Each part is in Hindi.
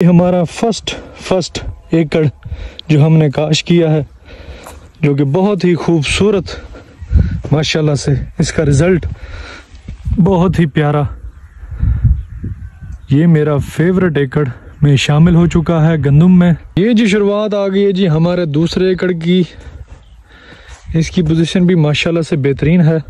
ये हमारा फर्स्ट एकड़ जो हमने काश किया है, जो कि बहुत ही खूबसूरत माशाल्लाह से इसका रिजल्ट बहुत ही प्यारा। ये मेरा फेवरेट एकड़ में शामिल हो चुका है गंदम में। ये जी शुरुआत आ गई है जी हमारे दूसरे एकड़ की। इसकी पोजीशन भी माशाल्लाह से बेहतरीन है।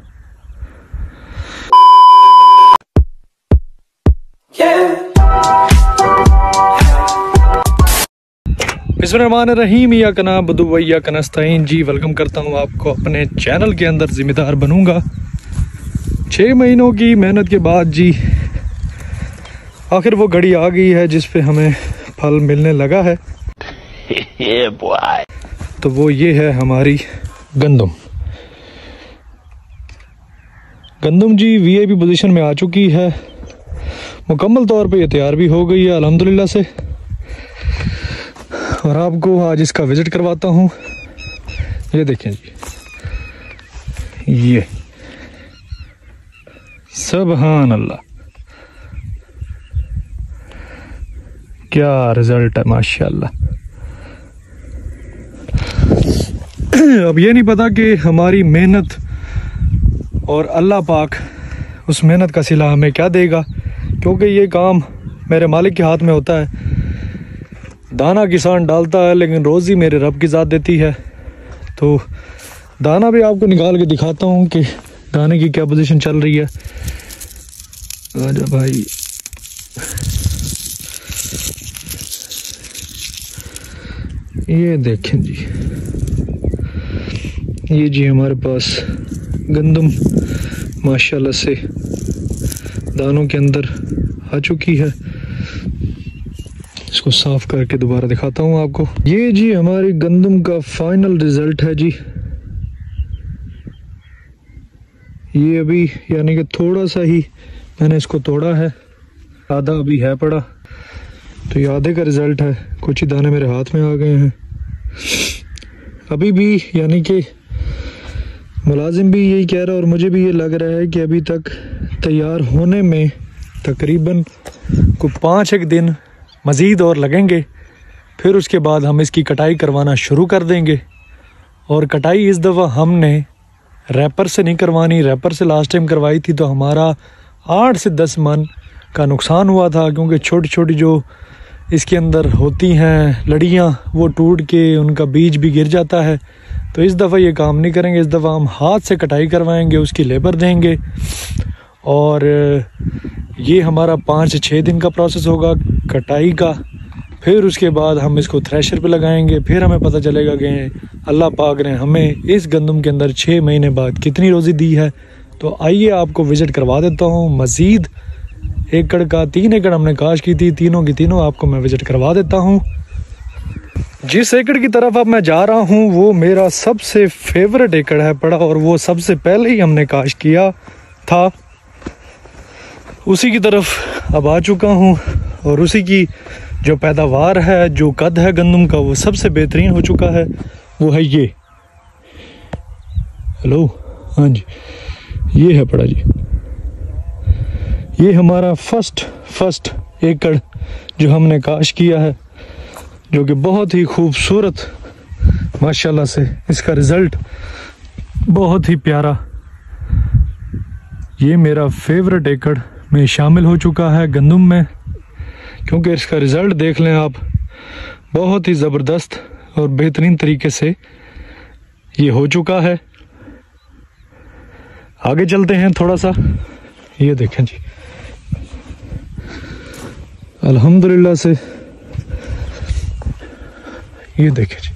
बिस्मिल्लाहिर्रहमानिर्रहीम, या कना बदु या कनस्ताइन जी। वेलकम करता हूँ आपको अपने चैनल के अंदर। जिम्मेदार बनूंगा। 6 महीनों की मेहनत के बाद जी आखिर वो घड़ी आ गई है जिस पे हमें फल मिलने लगा है। तो वो ये है हमारी गंदम जी वीआईपी पोजीशन में आ चुकी है। मुकम्मल तौर पे ये तैयार भी हो गई है अल्हम्दुलिल्लाह से। और आपको आज इसका विजिट करवाता हूँ। ये देखें जी, ये सुभान अल्लाह, क्या रिजल्ट है माशाल्लाह। अब ये नहीं पता कि हमारी मेहनत और अल्लाह पाक उस मेहनत का सिला हमें क्या देगा, क्योंकि ये काम मेरे मालिक के हाथ में होता है। दाना किसान डालता है लेकिन रोज़ी मेरे रब की ज़ात देती है। तो दाना भी आपको निकाल के दिखाता हूँ कि दाने की क्या पोजीशन चल रही है। आजा भाई, ये देखें जी, ये जी हमारे पास गंदम माशाल्लाह से दानों के अंदर आ चुकी है। इसको साफ करके दोबारा दिखाता हूँ आपको। ये जी हमारी गंदम का फाइनल रिजल्ट है जी। ये अभी यानी कि थोड़ा सा ही मैंने इसको तोड़ा है, आधा अभी है पड़ा। तो ये आधे का रिजल्ट है। कुछ ही दाने मेरे हाथ में आ गए हैं। अभी भी यानी कि मुलाजिम भी यही कह रहा है और मुझे भी ये लग रहा है कि अभी तक तैयार होने में तकरीबन को 5-1 दिन मज़ीद और लगेंगे। फिर उसके बाद हम इसकी कटाई करवाना शुरू कर देंगे। और कटाई इस दफ़ा हमने रैपर से नहीं करवानी। रैपर से लास्ट टाइम करवाई थी तो हमारा 8 से 10 मन का नुकसान हुआ था, क्योंकि छोटी छोटी जो इसके अंदर होती हैं लड़ियाँ वो टूट के उनका बीज भी गिर जाता है। तो इस दफ़ा ये काम नहीं करेंगे। इस दफ़ा हम हाथ से कटाई करवाएंगे, उसकी लेबर देंगे। और ये हमारा 5 से 6 दिन का प्रोसेस होगा कटाई का। फिर उसके बाद हम इसको थ्रेशर पे लगाएंगे। फिर हमें पता चलेगा कि अल्लाह पाक ने हमें इस गंदम के अंदर 6 महीने बाद कितनी रोज़ी दी है। तो आइए आपको विज़िट करवा देता हूँ। मज़ीद एकड़ का 3 एकड़ हमने काश की थी, तीनों की तीनों आपको मैं विज़िट करवा देता हूँ। जिस एकड़ की तरफ अब मैं जा रहा हूँ वो मेरा सबसे फेवरेट एकड़ है पड़ा, और वो सबसे पहले ही हमने काश किया था। उसी की तरफ अब आ चुका हूँ और उसी की जो पैदावार है, जो कद है गंदम का, वो सबसे बेहतरीन हो चुका है। वो है ये। हेलो, हाँ जी, ये है पड़ा जी। ये हमारा फर्स्ट एकड़ जो हमने काश किया है, जो कि बहुत ही खूबसूरत माशाल्लाह से इसका रिजल्ट बहुत ही प्यारा। ये मेरा फेवरेट एकड़ में शामिल हो चुका है गंदम में, क्योंकि इसका रिजल्ट देख लें आप, बहुत ही ज़बरदस्त और बेहतरीन तरीके से ये हो चुका है। आगे चलते हैं थोड़ा सा। ये देखें जी, अल्हम्दुलिल्लाह से ये देखें जी,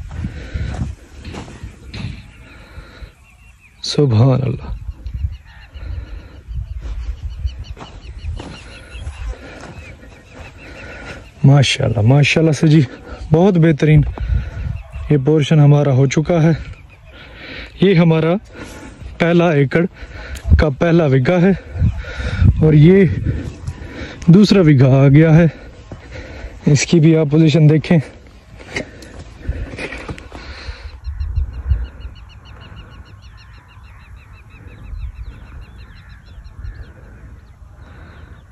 सुभान अल्लाह। माशाल्लाह माशाल्लाह से जी, बहुत बेहतरीन ये पोर्शन हमारा हो चुका है। ये हमारा पहला एकड़ का पहला बीघा है और ये दूसरा बीघा आ गया है। इसकी भी आप पोजीशन देखें।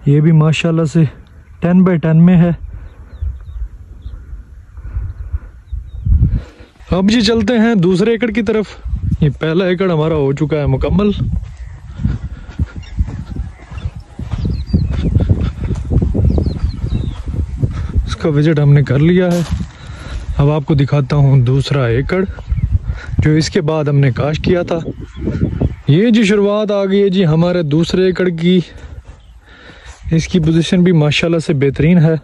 ये भी माशाल्लाह से 10 बाय 10 में है। अब जी चलते हैं दूसरे एकड़ की तरफ। ये पहला एकड़ हमारा हो चुका है मुकम्मल। इसका विजिट हमने कर लिया है। अब आपको दिखाता हूँ दूसरा एकड़ जो इसके बाद हमने काश्त किया था। ये जी शुरुआत आ गई है जी हमारे दूसरे एकड़ की। इसकी पोजीशन भी माशाल्लाह से बेहतरीन है।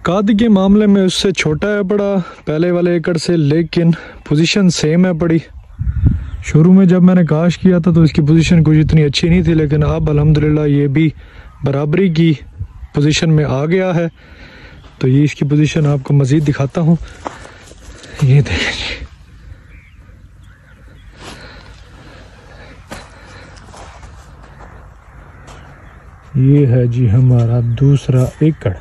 काद के मामले में उससे छोटा है पड़ा पहले वाले एकड़ से, लेकिन पोजीशन सेम है पड़ी। शुरू में जब मैंने काश्त किया था तो इसकी पोजीशन कुछ इतनी अच्छी नहीं थी, लेकिन अब अल्हम्दुलिल्लाह ये भी बराबरी की पोजीशन में आ गया है। तो ये इसकी पोजीशन आपको मज़ीद दिखाता हूँ। ये देखें जी, ये है जी हमारा दूसरा एकड़।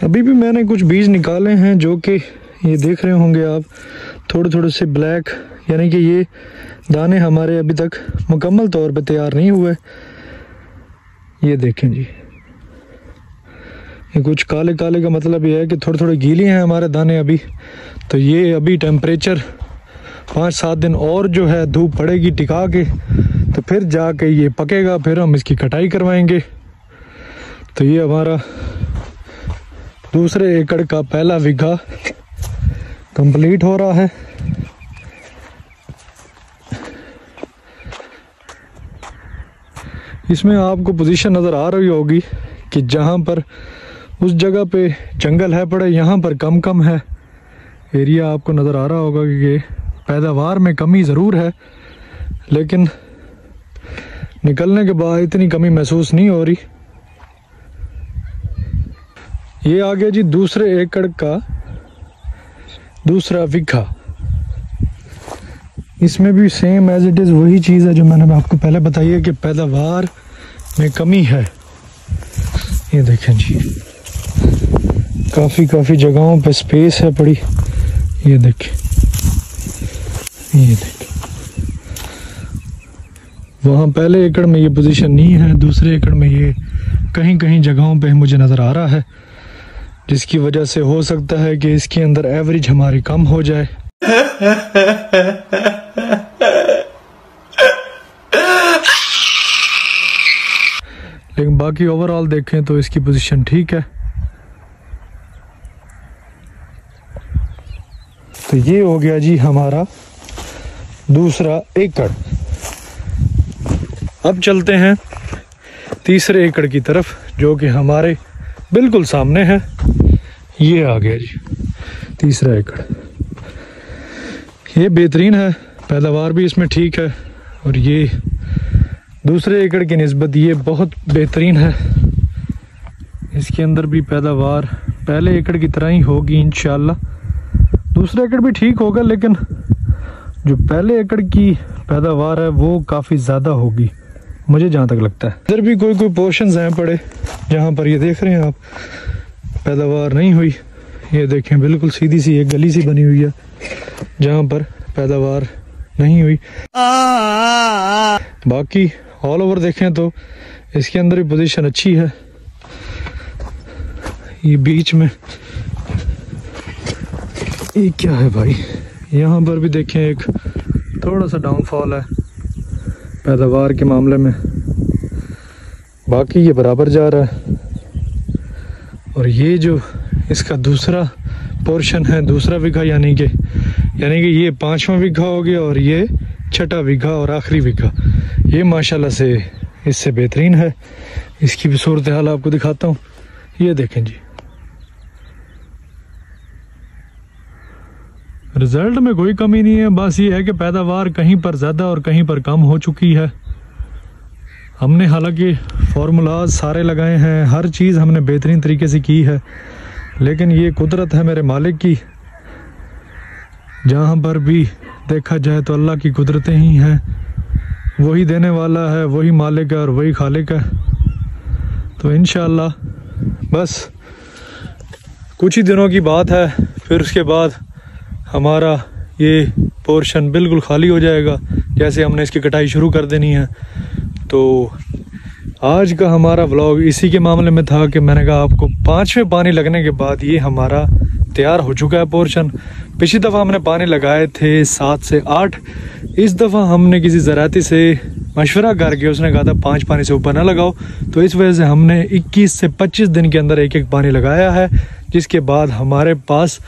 अभी भी मैंने कुछ बीज निकाले हैं जो कि ये देख रहे होंगे आप, थोड़े थोड़े से ब्लैक, यानी कि ये दाने हमारे अभी तक मुकम्मल तौर पे तैयार नहीं हुए। ये देखें जी, ये कुछ काले काले का मतलब ये है कि थोड़े थोड़े गीले हैं हमारे दाने अभी। तो ये अभी टेम्परेचर 5-7 दिन और जो है धूप पड़ेगी टिका के, तो फिर जाके ये पकेगा, फिर हम इसकी कटाई करवाएंगे। तो ये हमारा दूसरे एकड़ का पहला बीघा कंप्लीट हो रहा है। इसमें आपको पोजीशन नज़र आ रही होगी कि जहाँ पर उस जगह पे जंगल है पड़े, यहाँ पर कम है एरिया। आपको नज़र आ रहा होगा कि पैदावार में कमी ज़रूर है, लेकिन निकलने के बाद इतनी कमी महसूस नहीं हो रही। ये आ गया जी दूसरे एकड़ का दूसरा बीघा। इसमें भी सेम एज इट इज़ वही चीज़ है जो मैंने आपको पहले बताई है कि पैदावार में कमी है। ये देखें जी, काफ़ी जगहों पे स्पेस है पड़ी। ये देखें, ये देखें, वहाँ पहले एकड़ में ये पोजीशन नहीं है, दूसरे एकड़ में ये कहीं जगहों पे मुझे नज़र आ रहा है, जिसकी वजह से हो सकता है कि इसके अंदर एवरेज हमारी कम हो जाए। लेकिन बाकी ओवरऑल देखें तो इसकी पोजीशन ठीक है। तो ये हो गया जी हमारा दूसरा एकड़। अब चलते हैं तीसरे एकड़ की तरफ जो कि हमारे बिल्कुल सामने है। ये आ गया जी तीसरा एकड़। ये बेहतरीन है, पैदावार भी इसमें ठीक है, और ये दूसरे एकड़ की निस्बत ये बहुत बेहतरीन है। इसके अंदर भी पैदावार पहले एकड़ की तरह ही होगी इंशाल्लाह। दूसरा एकड़ भी ठीक होगा, लेकिन जो पहले एकड़ की पैदावार है वो काफ़ी ज़्यादा होगी मुझे जहाँ तक लगता है। इधर भी कोई पोर्शंस हैं पड़े जहाँ पर ये देख रहे हैं आप पैदावार नहीं हुई। ये देखें, बिल्कुल सीधी सी एक गली सी बनी हुई है जहाँ पर पैदावार नहीं हुई। बाकी ऑल ओवर देखें तो इसके अंदर भी पोजीशन अच्छी है। ये बीच में ये क्या है भाई, यहाँ पर भी देखें एक थोड़ा सा डाउनफॉल है पैदावार के मामले में। बाकी ये बराबर जा रहा है। और ये जो इसका दूसरा पोर्शन है, दूसरा बीघा, यानी कि ये 5वां बीघा हो गया और ये 6ठा बीघा और आखिरी बीघा। ये माशाल्लाह से इससे बेहतरीन है। इसकी भी सूरत हाल आपको दिखाता हूँ। ये देखें जी, रिजल्ट में कोई कमी नहीं है, बस ये है कि पैदावार कहीं पर ज़्यादा और कहीं पर कम हो चुकी है। हमने हालांकि फार्मूलाज सारे लगाए हैं, हर चीज़ हमने बेहतरीन तरीके से की है, लेकिन ये कुदरत है मेरे मालिक की। जहाँ पर भी देखा जाए तो अल्लाह की कुदरतें ही हैं। वही देने वाला है, वही मालिक है और वही खालिक है। तो इंशाअल्लाह बस कुछ ही दिनों की बात है, फिर उसके बाद हमारा ये पोर्शन बिल्कुल खाली हो जाएगा कैसे हमने इसकी कटाई शुरू कर देनी है। तो आज का हमारा व्लॉग इसी के मामले में था कि मैंने कहा आपको 5वें पानी लगने के बाद ये हमारा तैयार हो चुका है पोर्शन। पिछली दफ़ा हमने पानी लगाए थे 7 से 8, इस दफ़ा हमने किसी ज़राती से मशवरा करके उसने कहा था 5 पानी से ऊपर ना लगाओ, तो इस वजह से हमने 21 से 25 दिन के अंदर एक पानी लगाया है, जिसके बाद हमारे पास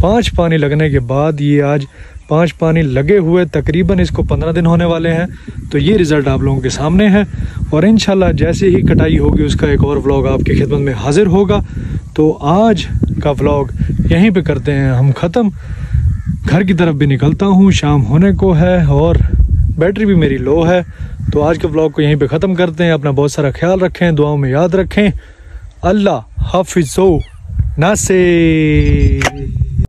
5 पानी लगने के बाद ये आज 5 पानी लगे हुए तकरीबन इसको 15 दिन होने वाले हैं। तो ये रिज़ल्ट आप लोगों के सामने है और इंशाल्लाह जैसे ही कटाई होगी उसका एक और व्लॉग आपकी खिदमत में हाजिर होगा। तो आज का व्लॉग यहीं पे करते हैं हम ख़त्म। घर की तरफ भी निकलता हूँ, शाम होने को है और बैटरी भी मेरी लो है। तो आज के व्लॉग को यहीं पे ख़त्म करते हैं। अपना बहुत सारा ख्याल रखें, दुआओं में याद रखें। अल्लाह हाफिज़ो नासे।